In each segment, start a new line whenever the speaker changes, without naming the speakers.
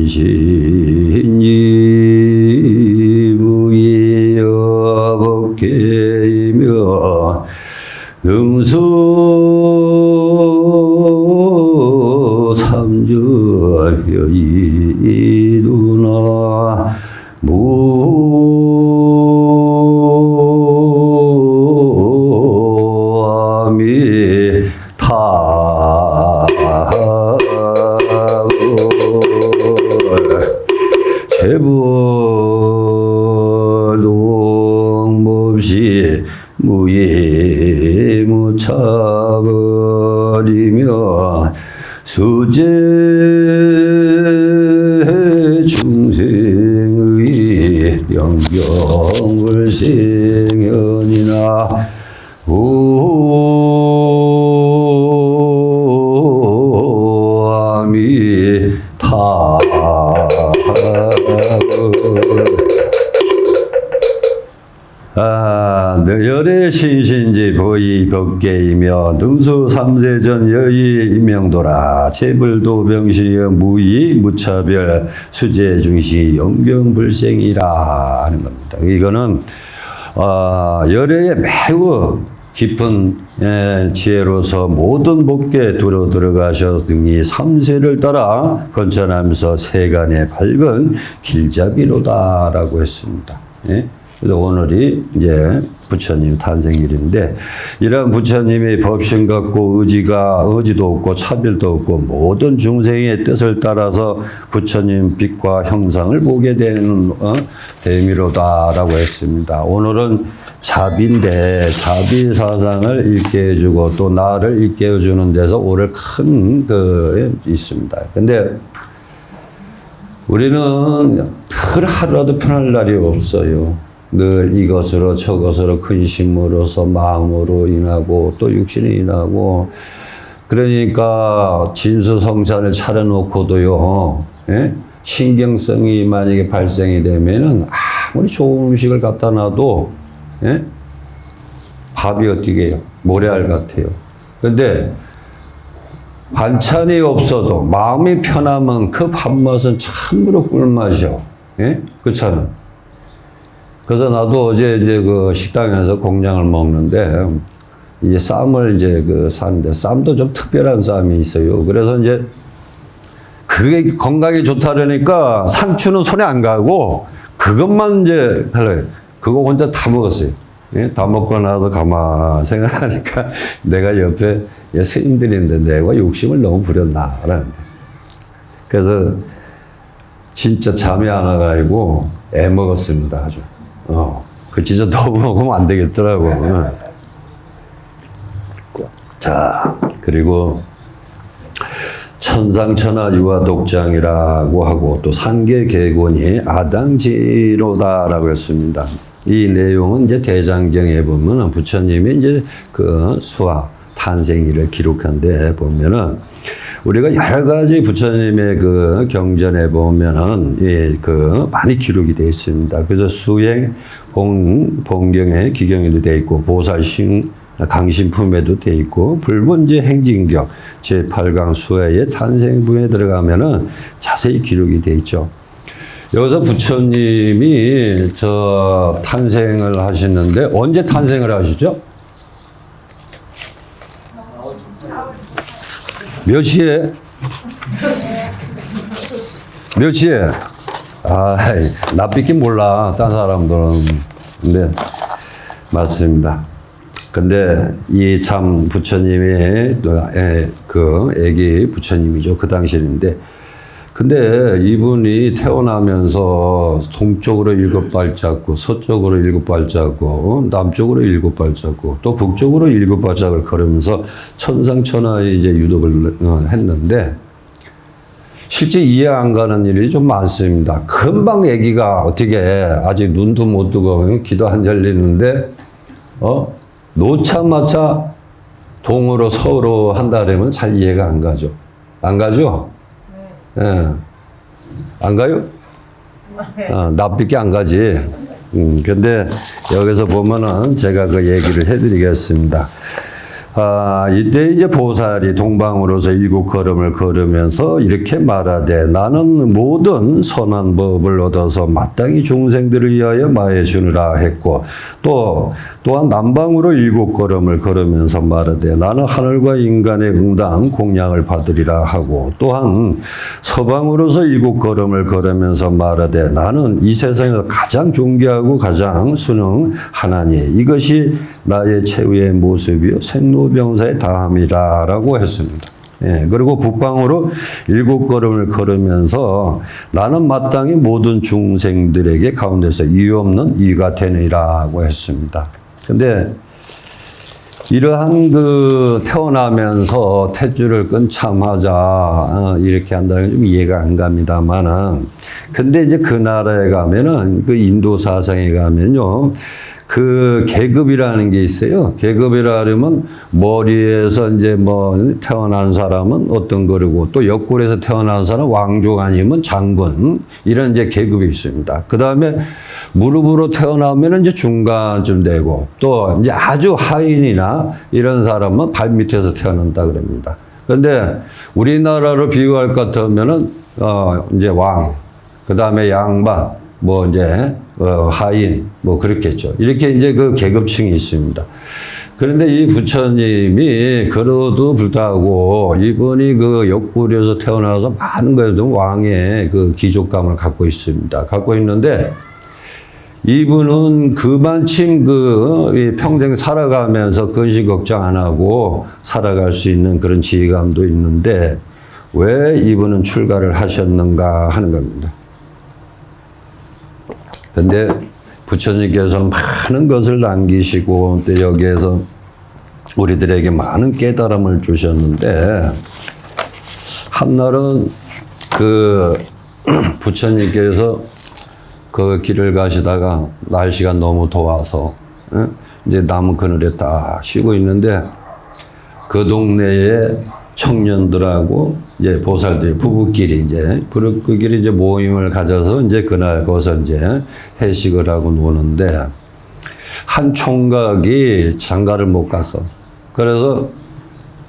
신신이무이여법계이며 능수 삼전여의누나 제부동법시 무예무차버리며 수제 중생의 영경을 생연이나 오아미타 너열의 신신지 보이 법계이며 능수 삼세전 여의 임명도라 제불도 병시여 무의 무차별 수제 중시 영경불생이라 하는 겁니다. 이거는 열애의 매우 깊은 지혜로서 모든 법계에 두루 들어가셔 등이 삼세를 따라 건천하면서 세간의 밝은 길잡이로다라고 했습니다. 예? 그래서 오늘이 이제 부처님 탄생일인데 이런 부처님의 법신 갖고 의지도 없고 차별도 없고 모든 중생의 뜻을 따라서 부처님 빛과 형상을 보게 되는 대미로다라고 했습니다. 오늘은 자비인데 자비 사상을 읽게 해주고 또 나를 읽게 해주는 데서 오늘 큰 있습니다. 근데 우리는 늘 하루라도 편할 날이 없어요. 늘 이것으로 저것으로 근심으로서 마음으로 인하고 또 육신이 인하고 그러니까 진수성찬을 차려놓고도요 신경성이 만약에 발생이 되면은 아무리 좋은 음식을 갖다 놔도 밥이 어떻게 해요? 모래알 같아요. 근데 반찬이 없어도 마음이 편하면 그 밥맛은 참으로 꿀맛이요. 그렇잖아요. 그래서 나도 어제 이제 그 식당에서 공양을 먹는데 이제 쌈을 이제 사는데 쌈도 좀 특별한 쌈이 있어요. 그래서 이제 그게 건강에 좋다려니까 상추는 손에 안 가고 그것만 이제 하려고 그거 혼자 다 먹었어요. 다 먹고 나서 가만 생각하니까 내가 옆에 스님들인데 내가 욕심을 너무 부렸나 라는데 그래서 진짜 잠이 안 와가지고 애 먹었습니다. 아주. 그 진짜 너무 먹으면 안 되겠더라고. 자, 그리고 천상천하 유화독장이라고 하고 또 상계계곤이 아당지로다라고 했습니다. 이 내용은 이제 대장경에 보면은 부처님이 이제 그 수화 탄생일을 기록한 데 보면은 우리가 여러 가지 부처님의 그 경전에 보면은 많이 기록이 되어 있습니다. 그래서 수행 본경에 기경에도 되어 있고 보살신 강신품에도 되어 있고 불본제 행진경 제8강 수회의 탄생부에 들어가면은 자세히 기록이 되어 있죠. 여기서 부처님이 저 탄생을 하시는데 언제 탄생을 하시죠? 몇 시에? 몇 시에? 나 삐긴 몰라. 딴 사람들은. 근데, 맞습니다. 근데, 이 참 부처님의, 애기 부처님이죠. 그 당시인데. 근데 이분이 태어나면서 동쪽으로 7발자국, 서쪽으로 7발자국, 남쪽으로 7발자국, 또 북쪽으로 7발자국을 걸으면서 천상천하의 이제 유독을 했는데 실제 이해 안 가는 일이 좀 많습니다. 금방 아기가 어떻게 아직 눈도 못 뜨고 기도 안 열리는데 놓자마자 동으로 서로 한다 그러면 잘 이해가 안 가죠. 안 가죠? 예. 안 가요? 나밖에 안 가지. 근데 여기서 보면은 제가 그 얘기를 해드리겠습니다. 이때 이제 보살이 동방으로서 일곱 걸음을 걸으면서 이렇게 말하되 나는 모든 선한 법을 얻어서 마땅히 중생들을 위하여 마해 주느라 했고 또한 남방으로 일곱 걸음을 걸으면서 말하되 나는 하늘과 인간의 응당 공양을 받으리라 하고 또한 서방으로서 일곱 걸음을 걸으면서 말하되 나는 이 세상에서 가장 존귀하고 가장 순응하나니 이것이 나의 최후의 모습이요 생로병사의 다함이라라고 했습니다. 예, 그리고 북방으로 일곱 걸음을 걸으면서 나는 마땅히 모든 중생들에게 가운데서 이유 없는 이가 되느니라고 했습니다. 근데 이러한 그 태어나면서 탯줄을 끊자마자 이렇게 한다는 게 좀 이해가 안 갑니다만은 근데 이제 그 나라에 가면은 그 인도 사상에 가면요 그 계급이라는 게 있어요. 계급이라 하면 머리에서 이제 뭐 태어난 사람은 어떤 거고 또 옆구리에서 태어난 사람은 왕족 아니면 장군 이런 이제 계급이 있습니다. 그 다음에 무릎으로 태어나면 이제 중간쯤 되고 또 이제 아주 하인이나 이런 사람은 발 밑에서 태어난다 그럽니다. 그런데 우리나라로 비유할 것 같으면은 이제 왕, 그 다음에 양반, 뭐 이제 하인 뭐 그렇겠죠. 이렇게 이제 그 계급층이 있습니다. 그런데 이 부처님이 그러도 불구하고 이분이 그 옆구리에서 태어나서 많은 것에도 왕의 그 귀족감을 갖고 있습니다. 갖고 있는데 이분은 그만큼 그 평생 살아가면서 근심 걱정 안 하고 살아갈 수 있는 그런 지혜감도 있는데 왜 이분은 출가를 하셨는가 하는 겁니다. 근데 부처님께서는 많은 것을 남기시고 또 여기에서 우리들에게 많은 깨달음을 주셨는데 한날은 그 부처님께서 그 길을 가시다가 날씨가 너무 더워서 이제 나무 그늘에 딱 쉬고 있는데 그 동네에 청년들하고 이제 보살들이 부부끼리 이제 모임을 가져서 이제 그날 거기서 이제 회식을 하고 노는데 한 총각이 장가를 못 갔어. 그래서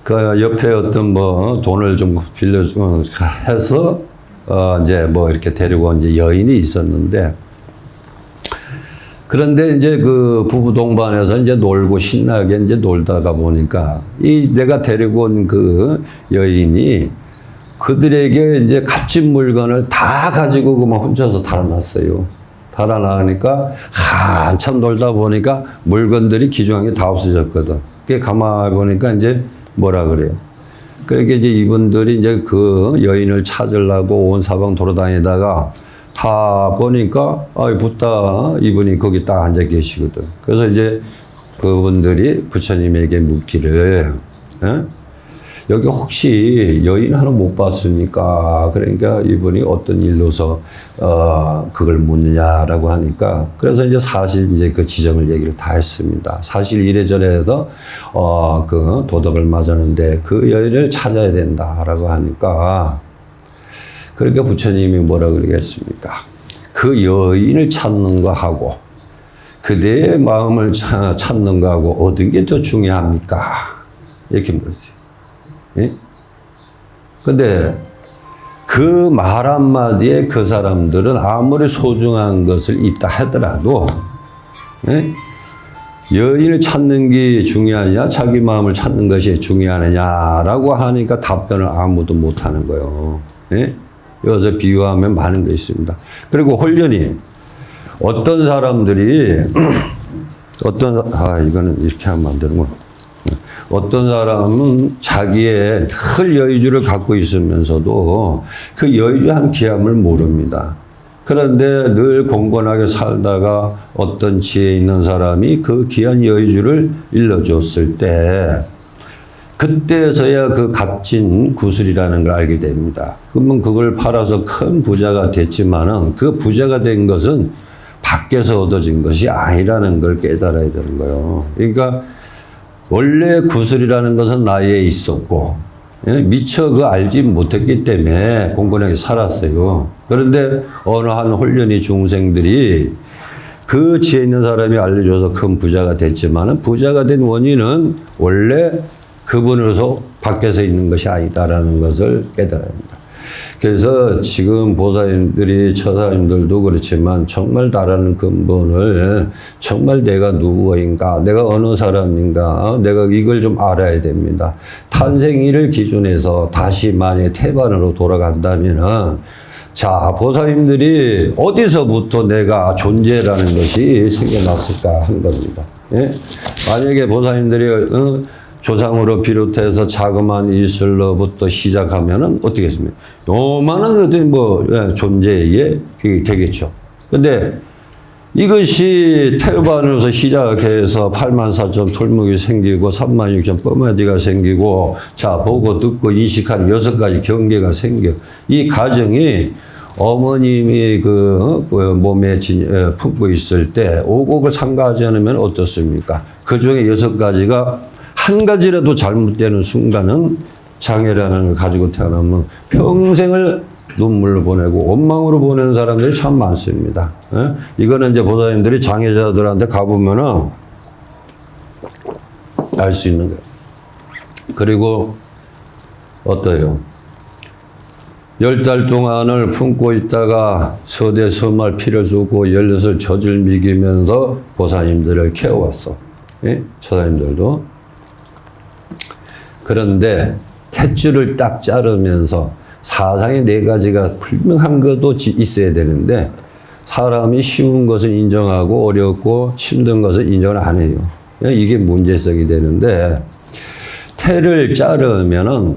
그 옆에 어떤 뭐 돈을 좀 빌려주고 해서 이제 뭐 이렇게 데리고 이제 여인이 있었는데 그런데 이제 그 부부 동반해서 이제 놀고 신나게 이제 놀다가 보니까 이 내가 데리고 온 그 여인이 그들에게 이제 값진 물건을 다 가지고 그만 혼자서 달아났어요. 달아나니까 한참 놀다 보니까 물건들이 기중한 게 다 없어졌거든. 그게 가만히 보니까 이제 뭐라 그래요. 그렇게 이제 이분들이 이제 그 여인을 찾으려고 온 사방 돌아다니다가 다 보니까 붙다 이분이 거기 딱 앉아 계시거든. 그래서 이제 그분들이 부처님에게 묻기를 여기 혹시 여인 하나 못 봤습니까? 그러니까 이분이 어떤 일로서 그걸 묻느냐라고 하니까 그래서 이제 사실 이제 그 지정을 얘기를 다 했습니다. 사실 이래저래해서 그 도덕을 맞았는데 그 여인을 찾아야 된다라고 하니까 그러니까 부처님이 뭐라 그러겠습니까? 그 여인을 찾는 거하고 그대의 마음을 찾는 거하고 어떤 게 더 중요합니까? 이렇게 물었어요. 예? 근데 그 말 한마디에 그 사람들은 아무리 소중한 것을 있다 하더라도 예? 여인을 찾는 게 중요하냐 자기 마음을 찾는 것이 중요하느냐라고 하니까 답변을 아무도 못하는 거예요. 예? 여기서 비유하면 많은 게 있습니다. 그리고 홀연히 어떤 사람들이 이거는 이렇게 하면 안 되는구나. 어떤 사람은 자기의 늘 여의주를 갖고 있으면서도 그 여의주의 한 귀함을 모릅니다. 그런데 늘 공건하게 살다가 어떤 지혜 있는 사람이 그 귀한 여의주를 일러줬을 때 그때서야 그 값진 구슬이라는 걸 알게 됩니다. 그러면 그걸 팔아서 큰 부자가 됐지만은 그 부자가 된 것은 밖에서 얻어진 것이 아니라는 걸 깨달아야 되는 거예요. 그러니까 원래 구슬이라는 것은 나에 있었고 미처 그 알지 못했기 때문에 공건하게 살았어요. 그런데 어느 한 홀연히 중생들이 그 지혜 있는 사람이 알려줘서 큰 부자가 됐지만은 부자가 된 원인은 원래 그분으로서 밖에서 있는 것이 아니다라는 것을 깨달아야 합니다. 그래서 지금 보살님들이 처사님들도 그렇지만 정말 나라는 근본을 정말 내가 누구인가, 내가 어느 사람인가, 내가 이걸 좀 알아야 됩니다. 탄생일을 기준해서 다시 만약에 태반으로 돌아간다면은 자, 보살님들이 어디서부터 내가 존재라는 것이 생겨났을까 하는 겁니다. 예? 만약에 보살님들이 조상으로 비롯해서 자그마한 이슬로부터 시작하면은 어떻게 했습니까? 요만한 어떤 존재에 되겠죠. 근데 이것이 태반으로서 시작해서 84,000 톨목이 생기고 36,000 뻐마디가 생기고 자, 보고 듣고 인식하는 6가지 경계가 생겨. 이 과정이 어머님이 몸에 품고 있을 때 오곡을 삼가하지 않으면 어떻습니까? 그 중에 6가지가 한 가지라도 잘못되는 순간은 장애라는 걸 가지고 태어나면 평생을 눈물로 보내고 원망으로 보내는 사람들이 참 많습니다. 이거는 이제 보살님들이 장애자들한테 가보면은 알 수 있는 거예요. 그리고 어때요? 10달 동안을 품고 있다가 서대 서말 피를 쏟고 16을 젖을 미기면서 보살님들을 키워왔어. 예? 처사님들도. 그런데 탯줄을 딱 자르면서 사상의 4가지가 분명한 것도 있어야 되는데 사람이 쉬운 것을 인정하고 어렵고 힘든 것을 인정을 안 해요. 이게 문제성이 되는데 태를 자르면은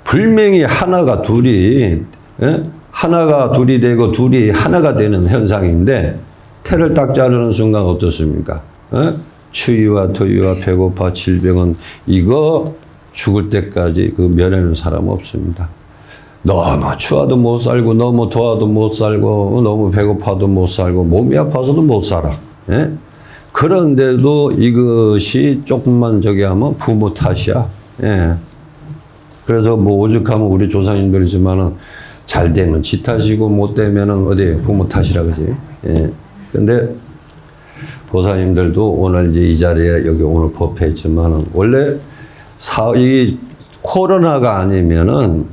분명히 하나가 둘이 하나가 둘이 되고 둘이 하나가 되는 현상인데 태를 딱 자르는 순간 어떻습니까? 추위와 더위와 배고파 질병은 이거 죽을 때까지 그 면하는 사람 없습니다. 너무 추워도 못 살고 너무 더워도 못 살고 너무 배고파도 못 살고 몸이 아파서도 못 살아. 예? 그런데도 이것이 조금만 저기 하면 부모 탓이야. 예. 그래서 뭐 오죽하면 우리 조상님들이지만은 잘 되면 지 탓이고 못 되면은 어디 부모 탓이라 그지. 예. 근데 보살님들도 오늘 이제 이 자리에 여기 오늘 법회했지만은 원래 이 코로나가 아니면은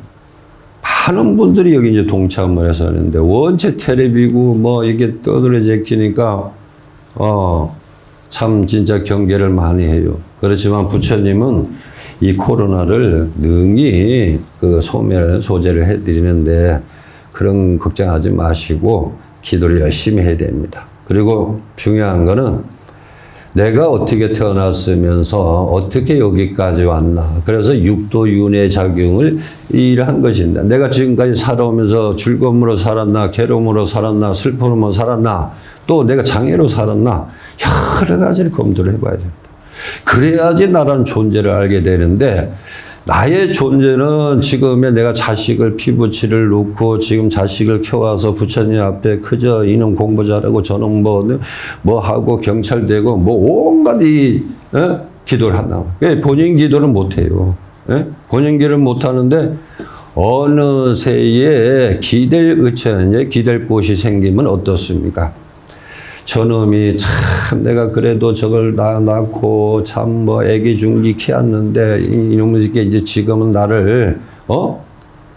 많은 분들이 여기 이제 동참을 해서 하는데 원체 텔레비고 뭐 이게 떠들어제키니까 참 진짜 경계를 많이 해요. 그렇지만 부처님은 이 코로나를 능히 소제를 해드리는데 그런 걱정하지 마시고 기도를 열심히 해야 됩니다. 그리고 중요한 거는 내가 어떻게 태어났으면서 어떻게 여기까지 왔나. 그래서 육도윤회 작용을 일한 것입니다. 내가 지금까지 살아오면서 즐거움으로 살았나, 괴로움으로 살았나, 슬픔으로 살았나, 또 내가 장애로 살았나, 여러 가지를 검토를 해봐야 됩니다. 그래야지 나라는 존재를 알게 되는데 나의 존재는 지금의 내가 자식을 피부치를 놓고 지금 자식을 키워서 부처님 앞에 그저 이놈 공부 잘하고 저놈 뭐 하고 경찰 되고 뭐 온갖 기도를 한다. 본인 기도는 못해요. 본인 기도를 못하는데 어느 새에 기댈 기댈 곳이 생기면 어떻습니까? 저놈이 참 내가 그래도 저걸 낳고 참 뭐 애기 중기 키웠는데 이놈의 이제 지금은 나를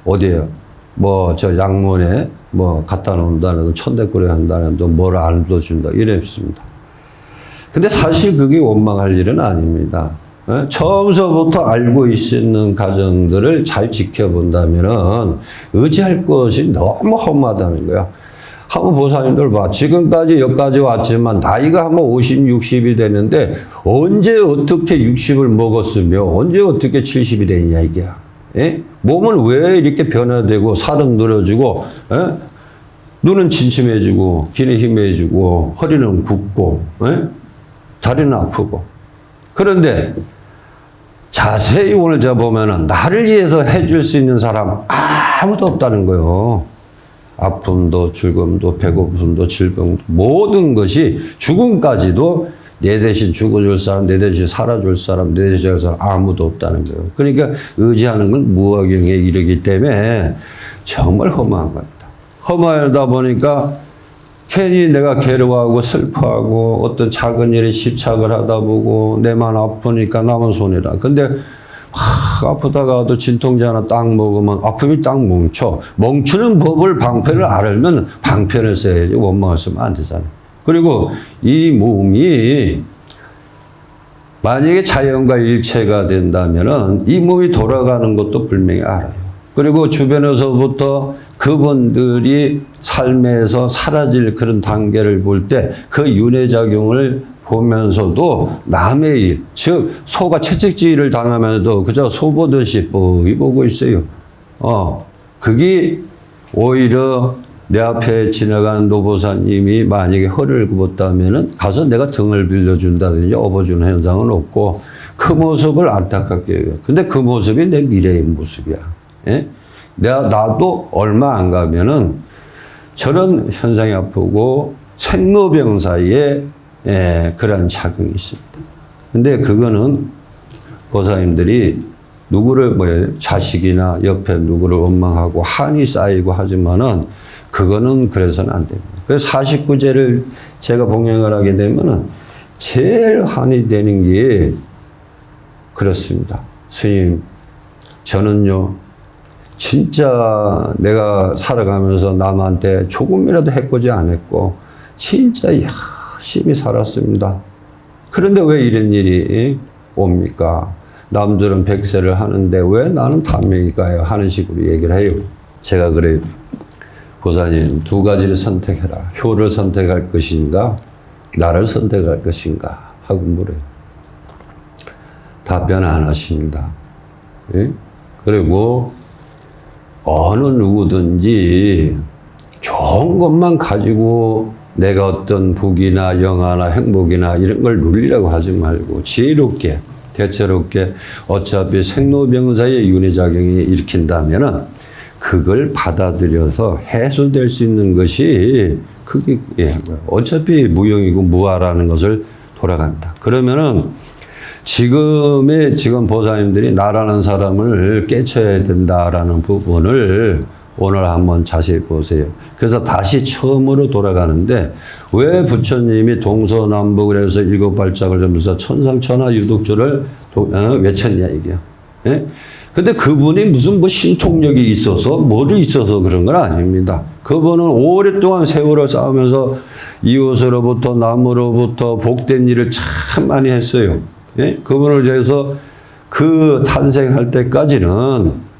어디에요? 뭐 저 양문에 뭐 갖다 놓는다는 천대꾸리 한다는 또 뭘 안 줘준다 이랬습니다. 근데 사실 그게 원망할 일은 아닙니다. 처음서부터 알고 있는 가정들을 잘 지켜본다면은 의지할 것이 너무 험하다는 거야. 한번 보살님들 봐. 지금까지 여기까지 왔지만 나이가 한번 50, 60이 되는데 언제 어떻게 60을 먹었으며 언제 어떻게 70이 되느냐 이게. 예? 몸은 왜 이렇게 변화되고 살은 늘어지고 눈은 침침해지고 귀는 희미해지고 허리는 굽고 다리는 아프고. 그런데 자세히 오늘 제가 보면은 나를 위해서 해줄 수 있는 사람 아무도 없다는 거예요. 아픔도 즐거움도 배고픔도 질병도 모든 것이 죽음까지도 내 대신 죽어줄 사람, 내 대신 살아줄 사람, 내 대신 할 사람 아무도 없다는 거예요. 그러니까 의지하는 건 무화경에 이르기 때문에 정말 허무한 겁니다. 허무하다 보니까 괜히 내가 괴로워하고 슬퍼하고 어떤 작은 일에 집착을 하다 보고 내만 아프니까 남은 손해라. 근데 아프다가도 진통제 하나 딱 먹으면 아픔이 딱 멈춰. 멈추는 법을 방편을 알면 방편을 써야지 원망을 쓰면 안 되잖아요. 그리고 이 몸이 만약에 자연과 일체가 된다면은 이 몸이 돌아가는 것도 분명히 알아요. 그리고 주변에서부터 그분들이 삶에서 사라질 그런 단계를 볼 때 그 윤회작용을 보면서도 남의 일, 즉 소가 채찍질을 당하면서도 그저 소 보듯이 뻔히 보고 있어요. 그게 오히려 내 앞에 지나가는 노보사님이 만약에 허리를 굽었다면은 가서 내가 등을 빌려준다든지 업어주는 현상은 없고 그 모습을 안타깝게 해요. 근데 그 모습이 내 미래의 모습이야. 예? 나도 얼마 안 가면은 저런 현상이 아프고 생로병 사이에 그런 작용이 있습니다. 근데 그거는 보살님들이 누구를 자식이나 옆에 누구를 원망하고 한이 쌓이고 하지만은 그거는 그래서는 안 됩니다. 그래서 49제를 제가 봉행을 하게 되면은 제일 한이 되는 게 그렇습니다. 스님, 저는요, 진짜 내가 살아가면서 남한테 조금이라도 해코지 안 했고, 진짜 열심히 살았습니다. 그런데 왜 이런 일이 옵니까? 남들은 100세를 하는데 왜 나는 단명일까요? 하는 식으로 얘기를 해요. 제가 그래요. 보살님, 두 가지를 선택해라. 효를 선택할 것인가? 나를 선택할 것인가? 하고 물어요. 답변 안 하십니다. 예? 그리고 어느 누구든지 좋은 것만 가지고 내가 어떤福이나 영화나 행복이나 이런 걸 누리려고 하지 말고 지혜롭게, 대체롭게 어차피 생로병사의 윤회작용이 일으킨다면은 그걸 받아들여서 해소될 수 있는 것이 그게 어차피 무용이고 무아라는 것을 돌아간다. 그러면은 지금 보살님들이 나라는 사람을 깨쳐야 된다라는 부분을 오늘 한번 자세히 보세요. 그래서 다시 처음으로 돌아가는데 왜 부처님이 동서남북을 해서 7발작을 전부서 천상천하 유독조를 외쳤냐 이게요. 예? 근데 그분이 무슨 신통력이 있어서 뭐를 있어서 그런 건 아닙니다. 그분은 오랫동안 세월을 쌓으면서 이웃으로부터 남으로부터 복된 일을 참 많이 했어요. 예? 그분을 위해서 그 탄생할 때까지는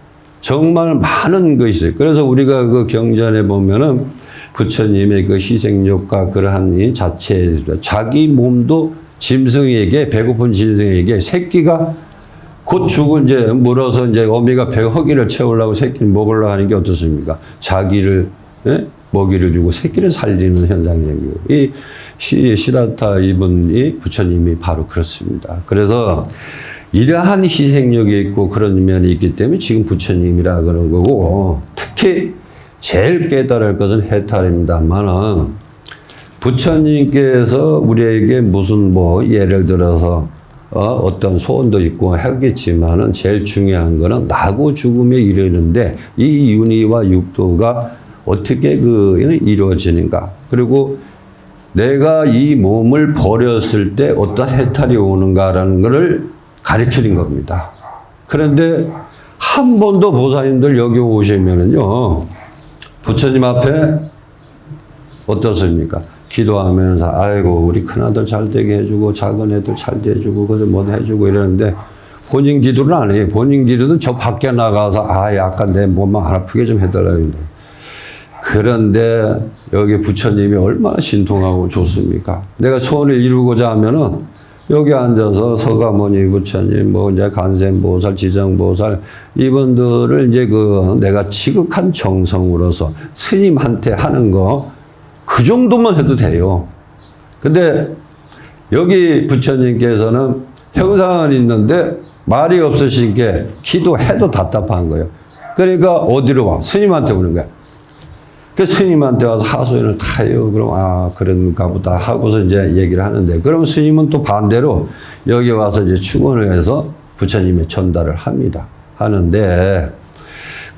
정말 많은 것이 있어요. 그래서 우리가 그 경전에 보면은 부처님의 그 희생력과 그러한 이 자체, 자기 몸도 짐승에게, 배고픈 짐승에게 새끼가 곧 죽을 물어서 어미가 허기를 채우려고 새끼를 먹으려고 하는 게 어떻습니까? 자기를, 먹이를 주고 새끼를 살리는 현상이 생기고. 이 시라타 이분이 부처님이 바로 그렇습니다. 그래서 이러한 희생력이 있고 그런 면이 있기 때문에 지금 부처님이라 그런 거고, 특히 제일 깨달을 것은 해탈입니다만은 부처님께서 우리에게 무슨 예를 들어서 어떤 소원도 있고 하겠지만은 제일 중요한 거는 나고 죽음에 이르는데 이 윤회와 육도가 어떻게 이루어지는가. 그리고 내가 이 몸을 버렸을 때 어떤 해탈이 오는가라는 것을 가르치는 겁니다. 그런데 한 번도 보살님들 여기 오시면은요, 부처님 앞에 어떻습니까? 기도하면서 아이고 우리 큰아들 잘 되게 해주고 작은 애들 잘 돼주고 그래서 뭐 해주고 이러는데 본인 기도는 안 해요. 본인 기도는 저 밖에 나가서 약간 내 몸만 안 아프게 좀 해달라고. 그런데 여기 부처님이 얼마나 신통하고 좋습니까? 내가 소원을 이루고자 하면은 여기 앉아서 서가모니 부처님, 간센보살, 지정보살, 이분들을 내가 지극한 정성으로서 스님한테 하는 그 정도만 해도 돼요. 근데 여기 부처님께서는 평상은 있는데 말이 없으신 게 기도해도 답답한 거예요. 그러니까 어디로 와? 스님한테 오는 거야. 그 스님한테 와서 하소연을 다 해요. 그럼 그런가 보다 하고서 얘기를 하는데, 그럼 스님은 또 반대로 여기 와서 충원을 해서 부처님의 전달을 합니다. 하는데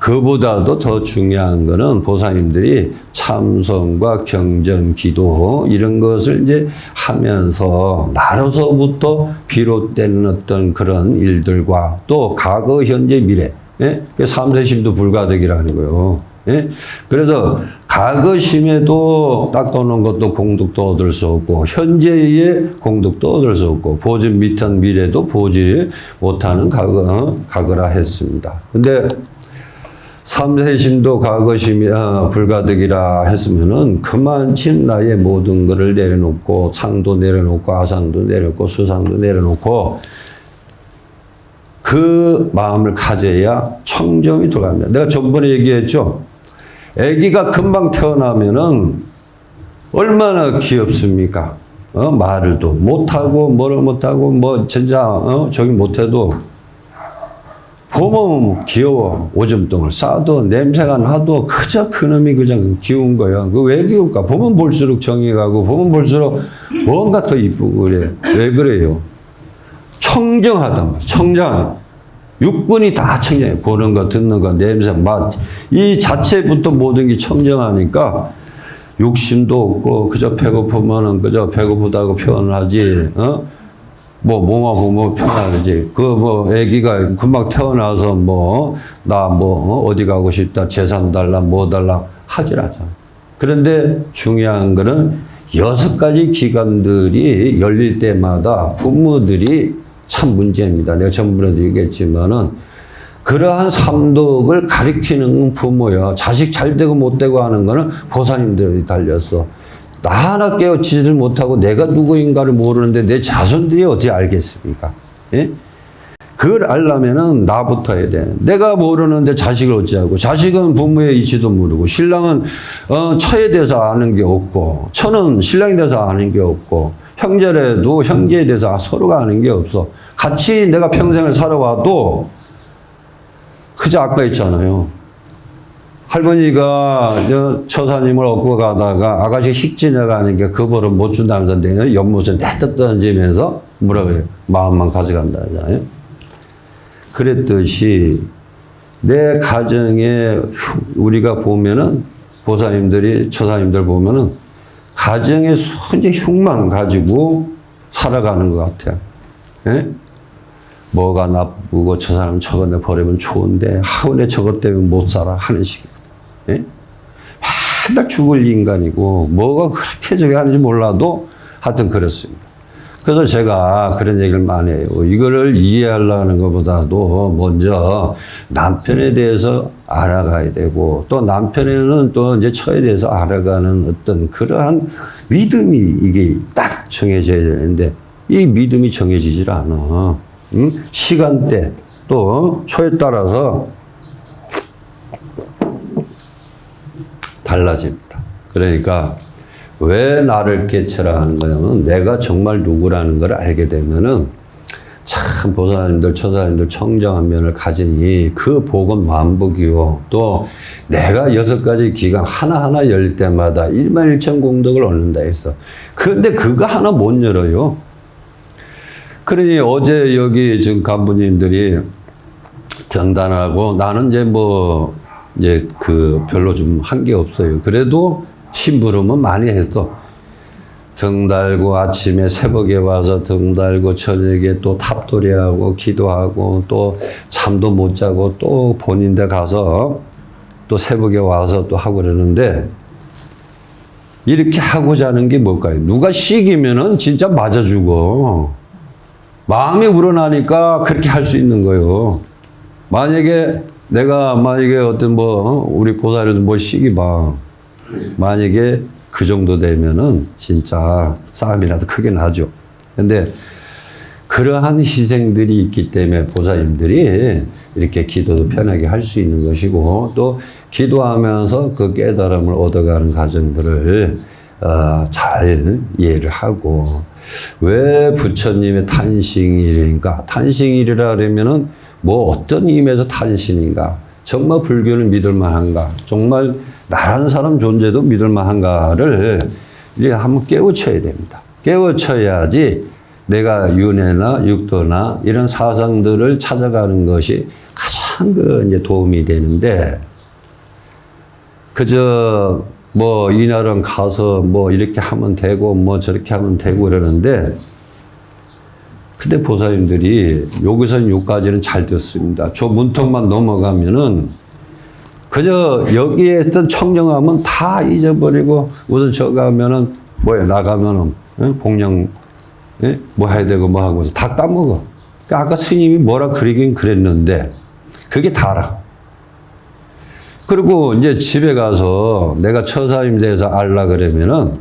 그보다도 더 중요한 거는 보살님들이 참선과 경전, 기도 이런 것을 이제 하면서 나로서부터 비롯되는 어떤 그런 일들과 또 과거, 현재, 미래, 예? 삼세심도 불가득이라는 거예요. 예? 그래서 과거심에도 딱 떠는 것도 공덕도 얻을 수 없고 현재의 공덕도 얻을 수 없고 보지 못한 미래도 보지 못하는 과거라 했습니다. 근데 삼세심도 과거심이 불가득이라 했으면은 그만친 나의 모든 것을 내려놓고 상도 내려놓고 아상도 내려놓고 수상도 내려놓고 그 마음을 가져야 청정이 돌아갑니다. 내가 전번에 얘기했죠. 아기가 금방 태어나면은 얼마나 귀엽습니까? 말을도 못하고 뭐를 못하고 뭐 진짜 저기 못해도 보면 귀여워. 오줌똥을 싸도 냄새가 나도 그저 그놈이 그냥 귀여운 거야. 그 왜 귀여울까? 보면 볼수록 정이 가고 보면 볼수록 뭔가 더 이쁘고 그래. 왜 그래요? 청정하단 말이야. 청정. 육군이 다 청정해. 보는 거, 듣는 거, 냄새, 맛. 이 자체부터 모든 게 청정하니까 욕심도 없고 그저 배고프면은 그저 배고프다고 표현하지. 뭐만 보면 편하지. 애기가 금방 태어나서 나 어디 가고 싶다, 재산 달라, 뭐 달라 하질 않잖아. 그런데 중요한 거는 6가지 기관들이 열릴 때마다 부모들이 참 문제입니다. 내가 전번에도 얘기했지만은 그러한 삼독을 가리키는 부모야. 자식 잘 되고 못 되고 하는 거는 보살님들이 달렸어. 나 하나 깨우치지를 못하고 내가 누구인가를 모르는데 내 자손들이 어떻게 알겠습니까? 예? 그걸 알려면은 나부터 해야 돼. 내가 모르는데 자식을 어찌하고, 자식은 부모의 이치도 모르고, 신랑은 처에 대해서 아는 게 없고, 처는 신랑에 대해서 아는 게 없고, 형제라도 형제에 대해서 서로가 아는 게 없어. 같이 내가 평생을 살아와도 그저 아까 했잖아요. 할머니가 처사님을 얻고 가다가 아가씨 식 지나가는 게 그 벌은 못 준다면서 내가 연못에 내떡 던지면서 뭐라 그래요? 마음만 가져간다 하잖아요. 그랬듯이 내 가정에 우리가 보면은 보살님들이 처사님들 보면은 가정의 순전 흉만 가지고 살아가는 것 같아요. 예? 뭐가 나쁘고 저 사람 저거 내 버리면 좋은데 하원에 저것 때문에 못 살아 하는 식이거든. 예? 맨날 죽을 인간이고 뭐가 그렇게 저기 하는지 몰라도 하여튼 그렇습니다. 그래서 제가 그런 얘기를 많이 해요. 이거를 이해하려는 것보다도 먼저 남편에 대해서 알아가야 되고 또 남편에는 또 이제 처에 대해서 알아가는 어떤 그러한 믿음이 이게 딱 정해져야 되는데 이 믿음이 정해지질 않아. 응? 시간대 또 초에 따라서 달라집니다. 그러니까 왜 나를 깨쳐라 하는 거냐면 내가 정말 누구라는 걸 알게 되면은 참 보살님들 처사님들 청정한 면을 가지니 그 복은 만복이요. 또 내가 6가지 기간 하나하나 열릴 때마다 11,000 공덕을 얻는다 했어. 근데 그거 하나 못 열어요. 그러니 어제 여기 지금 간부님들이 전단하고 나는 이제 별로 좀 한 게 없어요. 그래도 심부름은 많이 했어. 등 달고 아침에 새벽에 와서 등 달고 저녁에 또 탑돌이하고 기도하고 또 잠도 못 자고 또 본인 데 가서 또 새벽에 와서 또 하고 그러는데 이렇게 하고 자는 게 뭘까요? 누가 시기면은 진짜 맞아 죽어. 마음이 우러나니까 그렇게 할 수 있는 거예요. 만약에 어떤 우리 보살이도 시기 봐. 만약에 그 정도 되면은 진짜 싸움이라도 크게 나죠. 근데 그러한 희생들이 있기 때문에 보살님들이 이렇게 기도도 편하게 할 수 있는 것이고 또 기도하면서 그 깨달음을 얻어가는 과정들을 잘 이해를 하고 왜 부처님의 탄식일인가? 탄식일이라 그러면은 어떤 의미에서 탄신인가? 정말 불교를 믿을 만한가? 정말 나라는 사람 존재도 믿을 만한가를 이제 한번 깨우쳐야 됩니다. 깨우쳐야지 내가 윤회나 육도나 이런 사상들을 찾아가는 것이 가장 참 이제 도움이 되는데, 그저 뭐 이날은 가서 뭐 이렇게 하면 되고 뭐 저렇게 하면 되고 그러는데, 근데 보살님들이 여기서는 여기까지는 잘 듣습니다. 저 문턱만 넘어가면은 그저 여기에 있던 청정함은 다 잊어버리고, 우선 저 가면은 뭐야, 나가면은 공양 뭐 해야 되고 뭐 하고 다 까먹어. 그러니까 아까 스님이 뭐라 그러긴 그랬는데 그게 다라. 그리고 이제 집에 가서 내가 처사님 대해서 알라 그러면은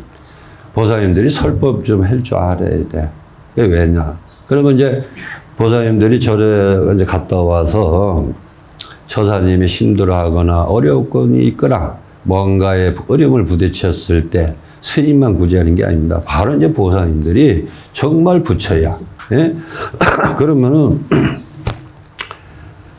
보살님들이 설법 좀 할 줄 알아야 돼. 그게 왜냐? 그러면 이제 보살님들이 절에 이제 갔다 와서 처사님이 힘들어하거나 어려움이 있거나 뭔가에 어려움을 부딪혔을 때 스님만 구제하는 게 아닙니다. 바로 이제 보살님들이 정말 부처야. 예? 그러면은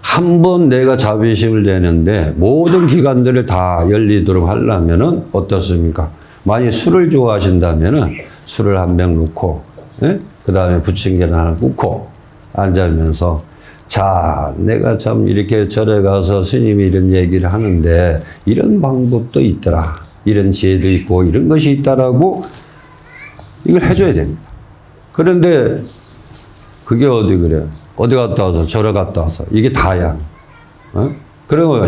한 번 내가 자비심을 내는데 모든 기관들을 다 열리도록 하려면은 어떻습니까? 만약 술을 좋아하신다면은 술을 한 병 놓고, 예? 그 다음에 부침개 하나 굽고 앉으면서, 자, 내가 참 이렇게 절에 가서 스님이 이런 얘기를 하는데 이런 방법도 있더라. 이런 지혜도 있고 이런 것이 있다라고 이걸 해줘야 됩니다. 그런데 그게 어디 그래? 어디 갔다 와서 절에 갔다 와서 이게 다야. 어? 그리고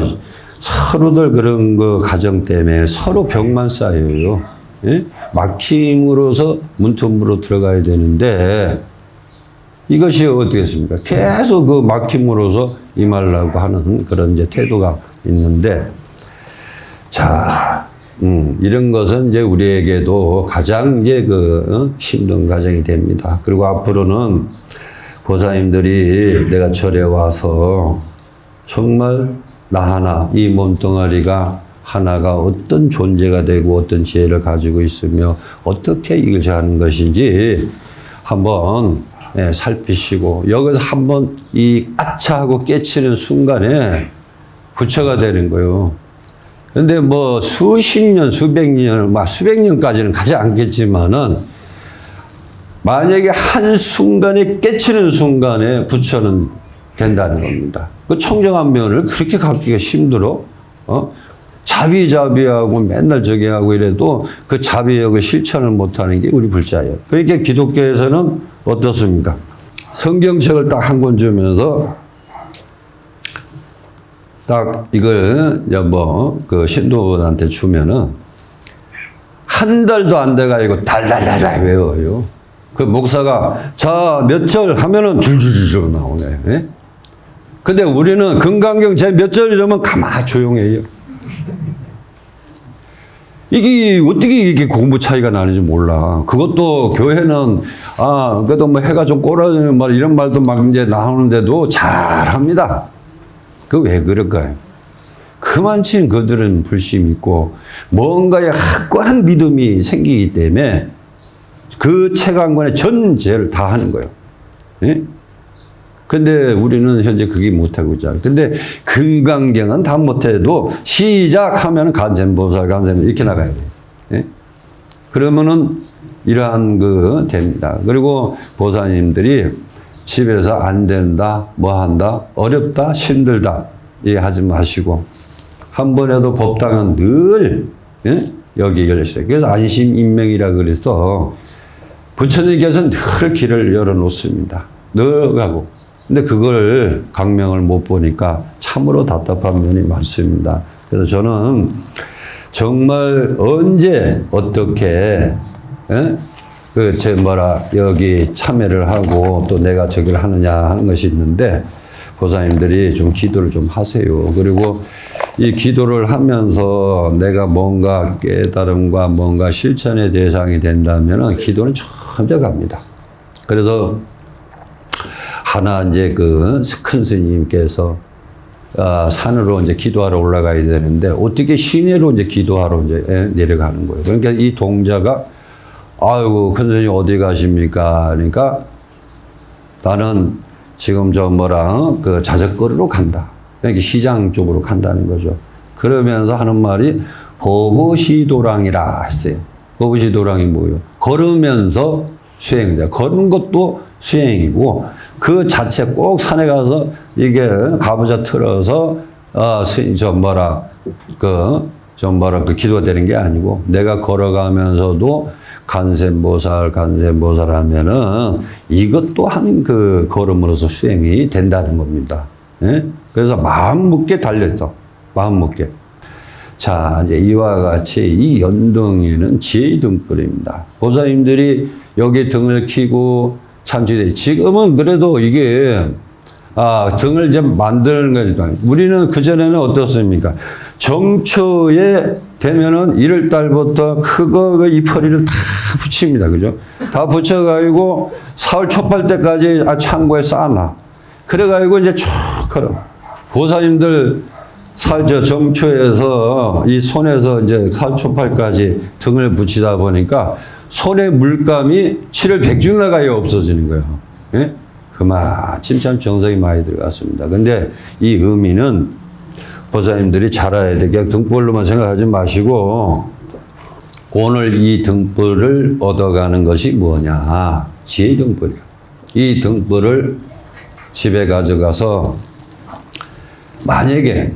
서로들 그런 그 가정 때문에 서로 벽만 쌓여요. 예? 막힘으로서 문틈으로 들어가야 되는데 이것이 어떻겠습니까? 계속 그 막힘으로서 임하려고 하는 그런 이제 태도가 있는데, 자, 이런 것은 이제 우리에게도 가장 이제 힘든 과정이 됩니다. 그리고 앞으로는 보살님들이 내가 절에 와서 정말 나 하나, 이 몸뚱아리가 하나가 어떤 존재가 되고 어떤 지혜를 가지고 있으며 어떻게 이것을 하는 것인지 한번 살피시고, 여기서 한번 이 아차하고 깨치는 순간에 부처가 되는 거예요. 근데 뭐 수십 년, 수백 년, 수백 년까지는 가지 않겠지만은 만약에 한순간에 깨치는 순간에 부처는 된다는 겁니다. 그 청정한 면을 그렇게 갖기가 힘들어. 자비자비하고 맨날 저기 하고 이래도 그 자비하고 실천을 못하는 게 우리 불자예요. 그러니까 기독교에서는 어떻습니까? 성경책을 딱 한 권 주면서 딱 이걸 그 신도들한테 주면은 한 달도 안 돼가지고 달달달달 외워요. 그 목사가 자, 몇 절 하면은 줄줄줄 나오네. 예? 근데 우리는 금강경 제 몇 절이라면 가만히 조용해요. 이게 어떻게 이게 공부 차이가 나는지 몰라. 그것도 교회는 그래도 뭐 해가 좀 꼬라지는 말 이런 말도 막 이제 나오는데도 잘합니다. 그 왜 그럴까요? 그만큼 그들은 불심이 있고 뭔가에 확고한 믿음이 생기기 때문에 그 책 한 권에 전제를 다 하는 거예요. 예? 근데 우리는 현재 그게 못하고 있잖아요. 근데 금강경은 다 못해도 시작하면 간센보살, 이렇게 나가야 돼요. 예? 그러면은 이러한 됩니다. 그리고 보살님들이 집에서 안 된다, 뭐 한다, 어렵다, 힘들다, 하지 마시고, 한 번에도 법당은 늘, 예? 여기 열렸어요. 그래서 안심인명이라 그래서 부처님께서는 늘 길을 열어놓습니다. 늘 가고. 근데 그걸 강명을 못 보니까 참으로 답답한 면이 많습니다. 그래서 저는 정말 언제 어떻게 여기 참여를 하고 또 내가 저기를 하느냐 하는 것이 있는데, 보살님들이 좀 기도를 좀 하세요. 그리고 이 기도를 하면서 내가 뭔가 깨달음과 뭔가 실천의 대상이 된다면 기도는 천천히 갑니다. 그래서 하나 이제 큰 스님께서 산으로 이제 기도하러 올라가야 되는데 어떻게 시내로 이제 기도하러 이제 내려가는 거예요. 그러니까 이 동자가 아이고 큰 스님 어디 가십니까? 그러니까 나는 지금 그 자전거리로 간다. 그러니까 시장 쪽으로 간다는 거죠. 그러면서 하는 말이 보부시도랑이라 했어요. 보부시도랑이 뭐예요? 걸으면서 수행자. 걷는 것도 수행이고 그 자체 꼭 산에 가서 이게 가부좌 틀어서 그 기도가 되는 게 아니고 내가 걸어가면서도 간센보살 하면은 이것 또한 그 걸음으로서 수행이 된다는 겁니다. 예? 그래서 마음 먹게 달렸어. 마음 먹게. 자, 이제 이와 같이 이 연등에는 지혜의 등불입니다. 보살님들이 여기 등을 켜고 참지대. 지금은 그래도 이게, 등을 이제 만드는 거지만, 우리는 그전에는 어떻습니까? 정초에 되면은 1월달부터 크고 이 퍼리를 다 붙입니다. 그죠? 다 붙여가지고 4월 초팔 때까지 창고에 쌓아놔. 그래가지고 이제 쭉 걸어. 보살님들 정초에서 이 손에서 이제 4월 초팔까지 등을 붙이다 보니까 손의 물감이 7월 100중 나가야 없어지는 거예요. 예? 그마침 참 정성이 많이 들어갔습니다. 근데 이 의미는 보살님들이 잘 알아야 돼. 그냥 등불로만 생각하지 마시고 오늘 이 등불을 얻어가는 것이 뭐냐. 지혜의 등불이야. 이 등불을 집에 가져가서 만약에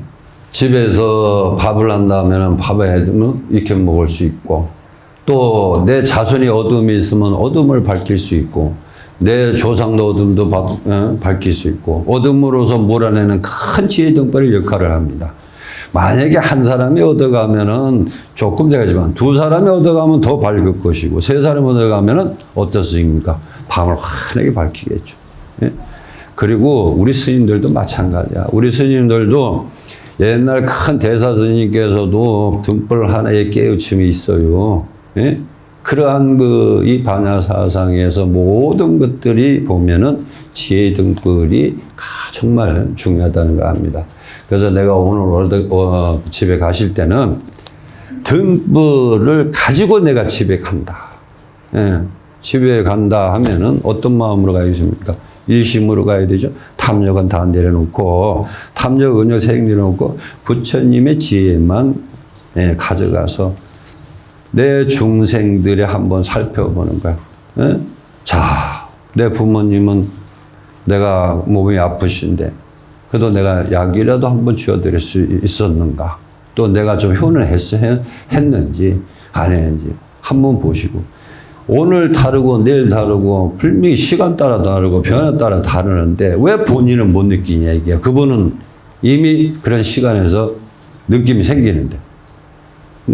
집에서 밥을 한다면 밥에 익혀 먹을 수 있고 또 내 자손이 어둠이 있으면 어둠을 밝힐 수 있고 내 조상도 어둠도 밝힐 수 있고 어둠으로서 몰아내는 큰 지혜의 등불의 역할을 합니다. 만약에 한 사람이 얻어가면은 조금 되겠지만 두 사람이 얻어가면 더 밝을 것이고 세 사람이 얻어가면은 어떻습니까? 밤을 환하게 밝히겠죠. 예? 그리고 우리 스님들도 마찬가지야. 우리 스님들도 옛날 큰 대사 스님께서도 등불 하나에 깨우침이 있어요. 예? 그러한 이 반야사상에서 모든 것들이 보면은 지혜의 등불이 정말 중요하다는 거 압니다. 그래서 내가 오늘 집에 가실 때는 등불을 가지고 내가 집에 간다. 예. 집에 간다 하면은 어떤 마음으로 가야겠습니까? 일심으로 가야 되죠. 탐욕은 다 내려놓고, 탐욕, 은욕, 색 내려놓고, 부처님의 지혜만 가져가서 내 중생들이 한번 살펴보는 거야. 예? 자, 내 부모님은 내가 몸이 아프신데, 그래도 내가 약이라도 한번 쥐어드릴 수 있었는가? 또 내가 좀 효는 했는지, 안 했는지 한번 보시고, 오늘 다르고 내일 다르고 분명히 시간 따라 다르고 변화 따라 다르는데 왜 본인은 못 느끼냐 이게. 그분은 이미 그런 시간에서 느낌이 생기는데.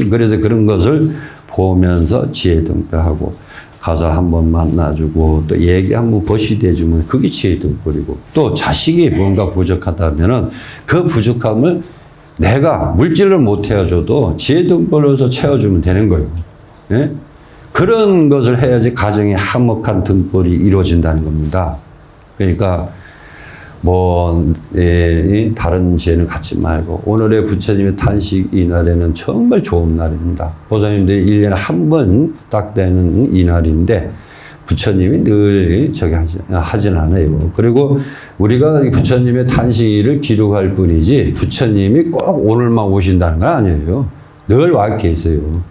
그래서 그런 것을 보면서 지혜 등불하고 가서 한번 만나주고 또 얘기 한번 버시대주면 그게 지혜 등불이고 또 자식이 뭔가 부족하다면은 그 부족함을 내가 물질을 못 해줘도 지혜 등불로서 채워주면 되는 거예요. 예? 그런 것을 해야지 가정의 화목한 등불이 이루어진다는 겁니다. 그러니까 다른 지혜는 갖지 말고 오늘의 부처님의 탄식 이날에는 정말 좋은 날입니다. 보살님들이 1년에 한 번 딱 되는 이날인데 부처님이 늘 하진 않아요. 그리고 우리가 부처님의 탄식일을 기록할 뿐이지 부처님이 꼭 오늘만 오신다는 건 아니에요. 늘 와 계세요.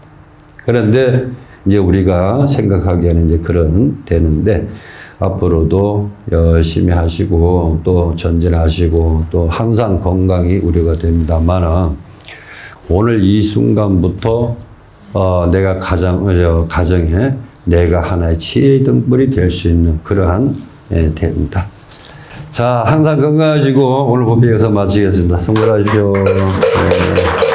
그런데 이제 우리가 생각하기에는 이제 그런 되는데 앞으로도 열심히 하시고 또 전진하시고 또 항상 건강이 우려가 됩니다만 오늘 이 순간부터 내가 가정에 내가 하나의 지혜의 등불이 될 수 있는 그러한 됩니다. 자, 항상 건강하시고 오늘 법회 여기서 마치겠습니다. 성불하십시오. 네.